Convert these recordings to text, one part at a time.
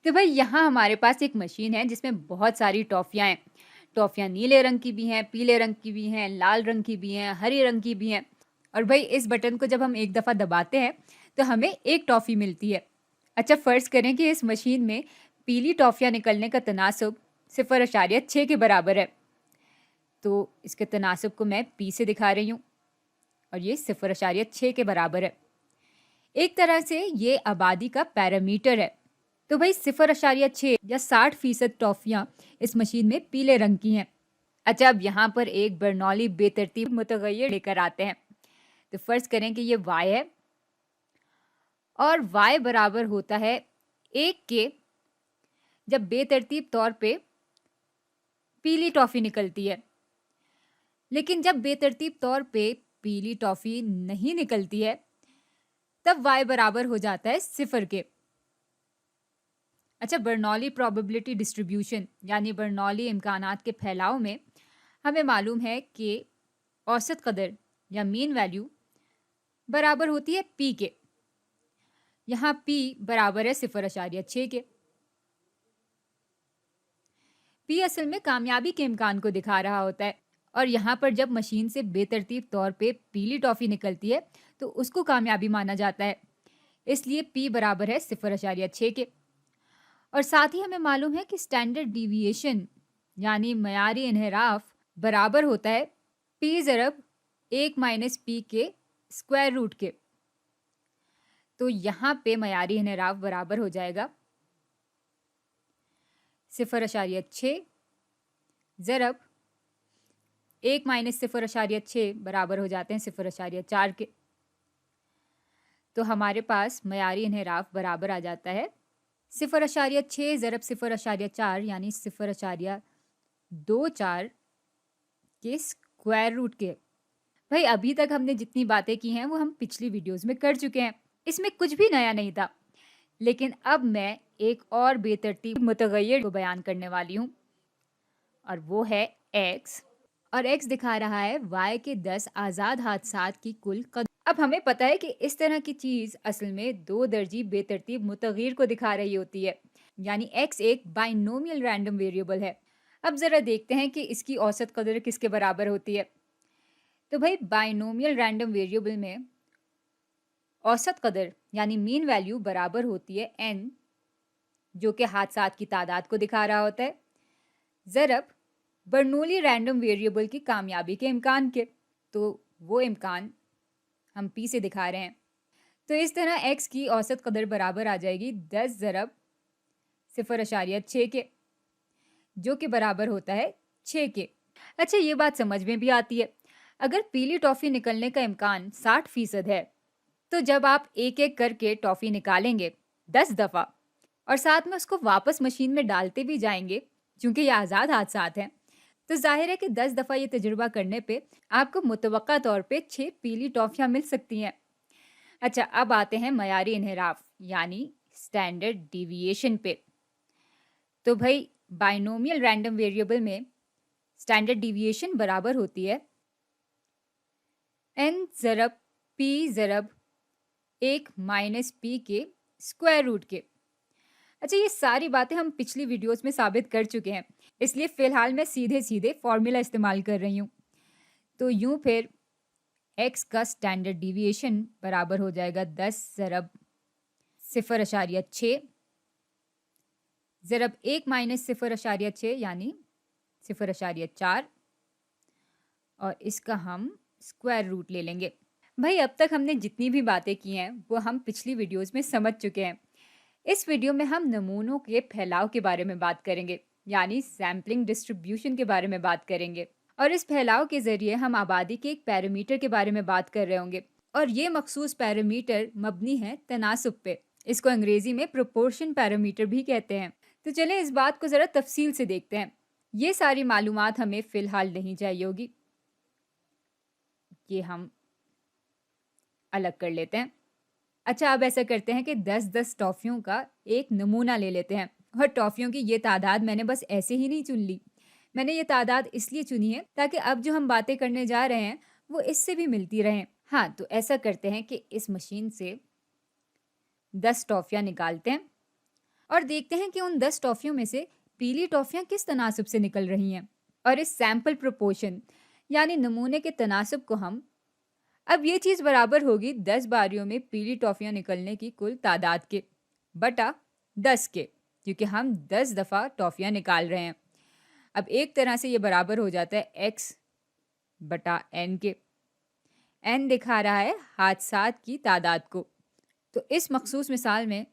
तो भाई यहाँ हमारे पास एक मशीन है जिसमें बहुत सारी टॉफियाँ हैं। टॉफियाँ नीले रंग की भी हैं, पीले रंग की भी हैं, लाल रंग की भी हैं, हरे रंग की भी हैं। और भाई इस बटन को जब हम एक दफ़ा दबाते हैं तो हमें एक टॉफी मिलती है। अच्छा, फर्ज करें कि इस मशीन में पीली टॉफियाँ निकलने का तनासुब 0.6 के बराबर है। तो इसके तनासुब को मैं पी से दिखा रही हूँ और ये 0.6 के बराबर है। एक तरह से ये आबादी का पैरामीटर है। तो भाई 0.6 या 60% टॉफियां इस मशीन में पीले रंग की हैं। अच्छा, अब यहाँ पर एक बर्नौली बेतरतीब मुतगय्यर लेकर आते हैं। तो फर्ज करें कि ये y है और y बराबर होता है 1 के, जब बेतरतीब तौर पे पीली टॉफी निकलती है। लेकिन जब बेतरतीब तौर पे पीली टॉफी नहीं निकलती है तब y बराबर हो जाता है 0 के। अच्छा, बर्नौली प्रोबेबिलिटी डिस्ट्रीब्यूशन यानी बर्नौली इम्कानात के फैलाव में हमें मालूम है कि औसत कदर या मीन वैल्यू बराबर होती है p के। यहाँ p बराबर है 0.6 के। p असल में कामयाबी के इम्कान को दिखा रहा होता है और यहाँ पर जब मशीन से बेतरतीब तौर पे पीली टॉफी निकलती है तो उसको कामयाबी माना जाता है, इसलिए p बराबर है 0.6 के। और साथ ही हमें मालूम है कि स्टैंडर्ड डिविएशन यानी मयारी इन्हिराफ बराबर होता है p ज़रब 1 माइनस p के स्क्वायर रूट के। तो यहाँ पे मयारी इन्हिराफ बराबर हो जाएगा 0.6 ज़रब 1 माइनस 0.6 बराबर हो जाते हैं 0.4 के। तो हमारे पास मयारी इन्हिराफ बराबर आ जाता है 0.6 ज़रब 0.4 यानी 0.24 के स्क्वायर रूट के। भाई अभी तक हमने जितनी बातें की हैं वो हम पिछली वीडियोस में कर चुके हैं, इसमें कुछ भी नया नहीं था। लेकिन अब मैं एक और बेतरतीब मुतगय्यर को बयान करने वाली हूँ और वो है x। और x दिखा रहा है y के 10 आज़ाद हादसात की कुल कदर। अब हमें पता है कि इस तरह की चीज़ असल में 2 दर्जी बेतरतीब मुतगय्यर को दिखा रही होती है, यानी x एक बाइनोमियल रैंडम वेरिएबल है। अब ज़रा देखते हैं कि इसकी औसत कदर किसके बराबर होती है। तो भाई बाइनोमियल रैंडम वेरिएबल में औसत कदर यानी मीन वैल्यू बराबर होती है n, जो कि हादसात की तादाद को दिखा रहा होता है, ज़रब बर्नौली रैंडम वेरिएबल की कामयाबी के इम्कान के। तो वो इम्कान हम p से दिखा रहे हैं। तो इस तरह x की औसत कदर बराबर आ जाएगी 10 ज़रब 0.6 के, जो कि बराबर होता है 6 के। अच्छा, ये बात समझ में भी आती है। अगर पीली टॉफ़ी निकलने का इम्कान 60% है तो जब आप एक एक करके टॉफ़ी निकालेंगे 10 दफ़ा और साथ में उसको वापस मशीन में डालते भी जाएंगे, क्योंकि ये आज़ाद हादसात हैं, तो जाहिर है कि 10 दफ़ा ये तजुर्बा करने पे आपको मुतवक्का तौर पे 6 पीली टॉफ़ियाँ मिल सकती हैं। अच्छा, अब आते हैं मयारी इन्हिराफ यानी स्टैंडर्ड डिविएशन पे। तो भाई बाइनोमियल रैंडम वेरिएबल में स्टैंडर्ड डिविएशन बराबर होती है n ज़रब p ज़रब 1 माइनस p के स्क्वायर रूट के। अच्छा, ये सारी बातें हम पिछली वीडियोस में साबित कर चुके हैं, इसलिए फ़िलहाल मैं सीधे सीधे फॉर्मूला इस्तेमाल कर रही हूँ। तो यूँ फिर x का स्टैंडर्ड डिविएशन बराबर हो जाएगा 10 ज़रब 0.6 ज़रब 1 माइनस 0.6 यानी 0.4, और इसका हम स्क्वायर रूट ले लेंगे। भाई अब तक हमने जितनी भी बातें की हैं वो हम पिछली वीडियोस में समझ चुके हैं। इस वीडियो में हम नमूनों के फैलाव के बारे में बात करेंगे, यानी सैम्पलिंग डिस्ट्रीब्यूशन के बारे में बात करेंगे। और इस फैलाव के जरिए हम आबादी के एक पैरामीटर के बारे में बात कर रहे होंगे, और ये मखसूस पैरामीटर मबनी है तनासुब पे। इसको अंग्रेजी में प्रोपोर्शन पैरामीटर भी कहते हैं। तो चलें इस बात को ज़रा तफसील से देखते हैं। ये सारी मालूमात हमें फ़िलहाल नहीं चाहिए होगी, ये हम अलग कर लेते हैं। अच्छा, अब ऐसा करते हैं कि 10-10 टॉफ़ियों का एक नमूना ले लेते हैं। और टॉफ़ियों की ये तादाद मैंने बस ऐसे ही नहीं चुन ली, मैंने ये तादाद इसलिए चुनी है ताकि अब जो हम बातें करने जा रहे हैं वो इससे भी मिलती रहें। हाँ, तो ऐसा करते हैं कि इस मशीन से 10 टॉफ़ियाँ निकालते हैं और देखते हैं कि उन 10 टॉफियों में से पीली टॉफियां किस तनासब से निकल रही हैं। और इस सैंपल प्रोपोर्शन यानी नमूने के तनासब को हम, अब ये चीज़ बराबर होगी 10 बारियों में पीली टॉफियां निकलने की कुल तादाद के बटा 10 के, क्योंकि हम 10 दफ़ा टॉफियां निकाल रहे हैं। अब एक तरह से ये बराबर हो जाता है x बटा n के। n दिखा रहा है हादसात की तादाद को, तो इस मखसूस मिसाल में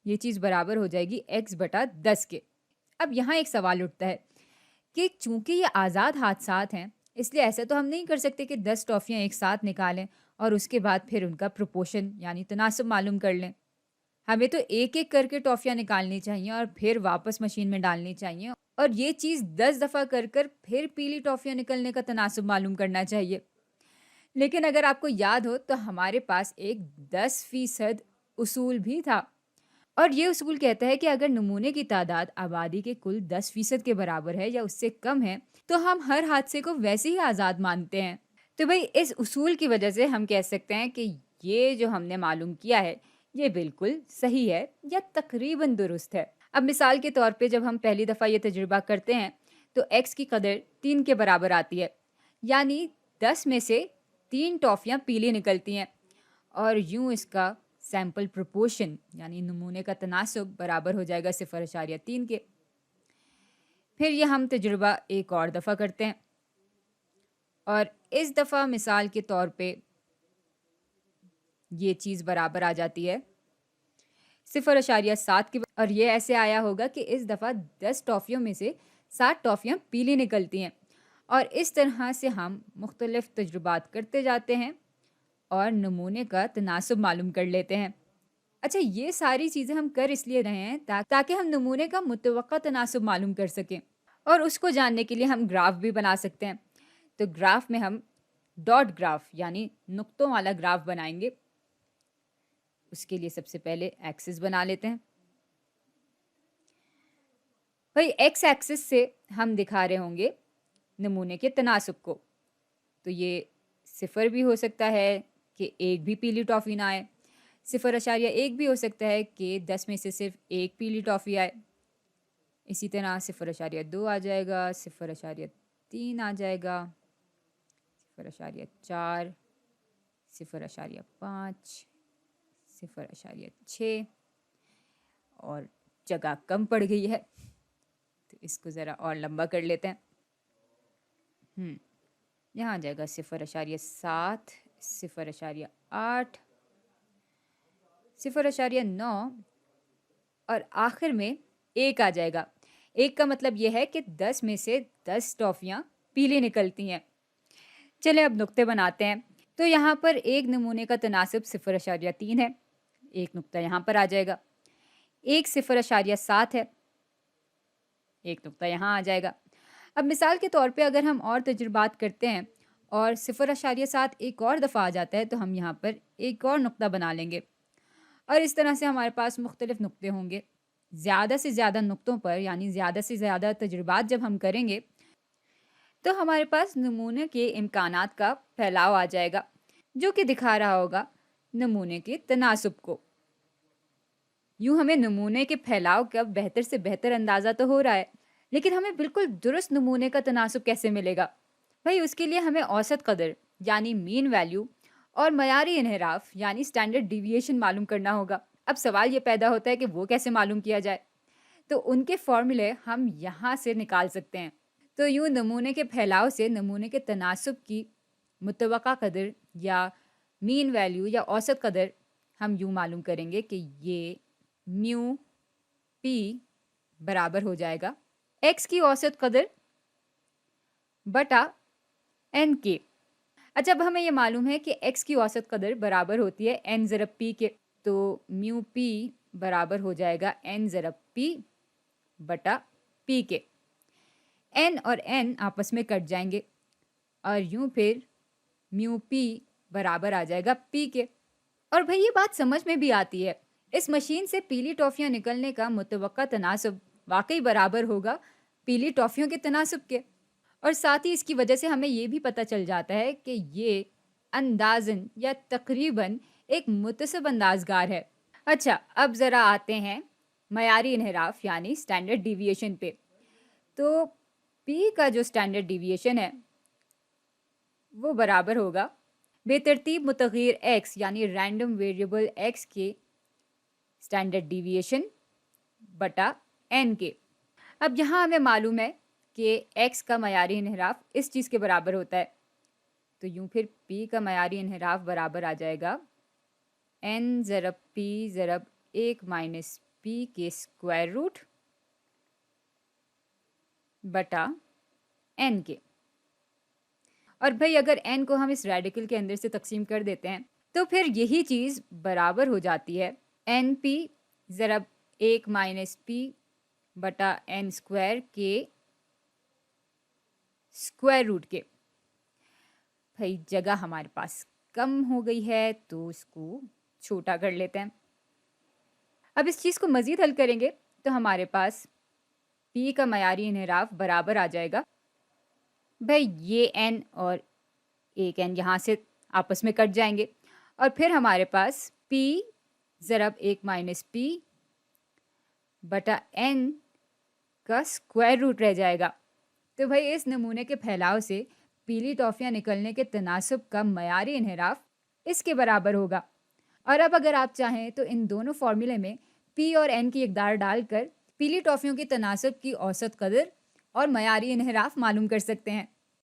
ये चीज़ बराबर हो जाएगी x बटा 10 के। अब यहाँ एक सवाल उठता है कि चूंकि ये आज़ाद हादसात हैं, इसलिए ऐसा तो हम नहीं कर सकते कि 10 टॉफ़ियाँ एक साथ निकालें और उसके बाद फिर उनका प्रोपोर्शन यानी तनासब मालूम कर लें। हमें तो एक एक करके टॉफ़ियाँ निकालनी चाहिए और फिर वापस मशीन में डालनी चाहिए, और ये चीज़ 10 दफ़ा कर कर फिर पीली टॉफ़ियाँ निकलने का तनासब मालूम करना चाहिए। लेकिन अगर आपको याद हो तो हमारे पास एक 10% उसूल भी था, और ये उसूल कहता है कि अगर नमूने की तादाद आबादी के कुल 10% के बराबर है या उससे कम है तो हम हर हादसे को वैसे ही आज़ाद मानते हैं। तो भाई इस उसूल की वजह से हम कह सकते हैं कि ये जो हमने मालूम किया है ये बिल्कुल सही है या तकरीबन दुरुस्त है। अब मिसाल के तौर पे जब हम पहली दफ़ा ये तजुर्बा करते हैं तो x की कदर 3 के बराबर आती है, यानी 10 में से 3 टॉफ़ियाँ पीली निकलती हैं, और यूँ इसका सैंपल प्रोपोर्शन यानी नमूने का तनासब बराबर हो जाएगा 0.3 के। फिर ये हम तजुर्बा एक और दफ़ा करते हैं, और इस दफ़ा मिसाल के तौर पे ये चीज़ बराबर आ जाती है 0.7 की, और ये ऐसे आया होगा कि इस दफ़ा 10 टॉफ़ियों में से 7 टॉफ़ियाँ पीली निकलती हैं, और इस तरह से हम मुख्तलिफ तजुर्बात करते जाते हैं और नमूने का तनासब मालूम कर लेते हैं। अच्छा, ये सारी चीज़ें हम कर इसलिए रहे हैं ताकि हम नमूने का मुतवक्का तनासब मालूम कर सकें, और उसको जानने के लिए हम ग्राफ भी बना सकते हैं। तो ग्राफ में हम डॉट ग्राफ यानी नुक्तों वाला ग्राफ बनाएंगे। उसके लिए सबसे पहले एक्सिस बना लेते हैं। भाई एक्स एक्सिस से हम दिखा रहे होंगे नमूने के तनासब को, तो ये 0 भी हो सकता है कि एक भी पीली टॉफ़ी ना आए, 0.1 भी हो सकता है कि 10 में से सिर्फ एक पीली टॉफ़ी आए, इसी तरह 0.2 आ जाएगा, 0.3 आ जाएगा, 0.4, 0.5, 0.6, और जगह कम पड़ गई है तो इसको ज़रा और लंबा कर लेते हैं। यहाँ आ जाएगा 0.7, 0.8, 0.9, और आखिर में 1 आ जाएगा। 1 का मतलब यह है कि 10 में से 10 टॉफ़ियाँ पीली निकलती हैं। चलिए अब नुक्ते बनाते हैं। तो यहाँ पर एक नमूने का तनासब 0.3 है, एक नुक्ता यहाँ पर आ जाएगा। एक 0.7 है, एक नुक्ता यहाँ आ जाएगा। अब मिसाल के तौर पे अगर हम और तजुर्बात करते हैं और 0.7 एक और दफ़ा आ जाता है तो हम यहाँ पर एक और नुक्ता बना लेंगे, और इस तरह से हमारे पास मुख्तलिफ नुक्ते होंगे। ज़्यादा से ज़्यादा नुक्तों पर यानी ज़्यादा से ज़्यादा तजुर्बात जब हम करेंगे तो हमारे पास नमूने के इम्कानात का फैलाव आ जाएगा, जो कि दिखा रहा होगा नमूने के तनासब को। यूँ हमें नमूने के फैलाव का बेहतर से बेहतर अंदाज़ा तो हो रहा है, लेकिन हमें बिल्कुल दुरुस्त नमूने का तनासब कैसे मिलेगा? भाई उसके लिए हमें औसत कदर यानी मीन वैल्यू और मयारी इन्हिराफ यानी स्टैंडर्ड डिविएशन मालूम करना होगा। अब सवाल ये पैदा होता है कि वो कैसे मालूम किया जाए, तो उनके फॉर्मूले हम यहाँ से निकाल सकते हैं। तो यूँ नमूने के फैलाव से नमूने के तनासब की मुतवक्का कदर या मीन वैल्यू या औसत कदर हम यूँ मालूम करेंगे कि ये म्यू पी बराबर हो जाएगा x की औसत कदर बटा n के। अच्छा, अब हमें ये मालूम है कि x की औसत कदर बराबर होती है n ज़रब p के, तो म्यू p बराबर हो जाएगा n ज़रब p बटा p के। n और n आपस में कट जाएंगे और यूं फिर म्यू p बराबर आ जाएगा p के। और भाई ये बात समझ में भी आती है, इस मशीन से पीली टॉफ़ियाँ निकलने का मुतवक्का तनासब वाकई बराबर होगा पीली टॉफ़ियों के तनासब के, और साथ ही इसकी वजह से हमें ये भी पता चल जाता है कि ये अंदाज़न या तकरीबन एक मुतसब अंदाज़गार है। अच्छा, अब ज़रा आते हैं معیاری انحراف یعنی اسٹینڈرڈ ڈیویشن پہ. تو پی کا جو اسٹینڈرڈ ڈیویشن ہے وہ برابر ہوگا بے ترتیب متغیر ایکس یعنی رینڈم ویریبل ایکس کے اسٹینڈرڈ ڈیویشن بٹا این کے. اب یہاں ہمیں معلوم ہے کہ ایکس کا معیاری انحراف اس چیز کے برابر ہوتا ہے, تو یوں پھر پی کا معیاری انحراف برابر آ جائے گا این ضرب پی ضرب 1 مائنس پی کے اسکوائر روٹ بٹا این کے. اور بھئی اگر این کو ہم اس ریڈیکل کے اندر سے تقسیم کر دیتے ہیں تو پھر یہی چیز برابر ہو جاتی ہے این پی ضرب 1 مائنس پی بٹا این اسکوائر کے اسکوائر روٹ کے. بھئی جگہ ہمارے پاس کم ہو گئی ہے تو اس کو چھوٹا کر لیتے ہیں. اب اس چیز کو مزید حل کریں گے تو ہمارے پاس پی کا معیاری انحراف برابر آ جائے گا. بھئی یہ این اور ایک این یہاں سے آپس میں کٹ جائیں گے اور پھر ہمارے پاس پی ضرب 1 مائنس پی بٹا این کا اسکوائر روٹ رہ جائے گا. تو بھئی اس نمونے کے پھیلاؤ سے پیلی ٹافیاں نکلنے کے تناسب کا معیاری انحراف اس کے برابر ہوگا. اور اب اگر آپ چاہیں تو ان دونوں فارمولے میں پی اور این کی اقدار ڈال کر پیلی ٹافیوں کے تناسب کی اوسط قدر اور معیاری انحراف معلوم کر سکتے ہیں.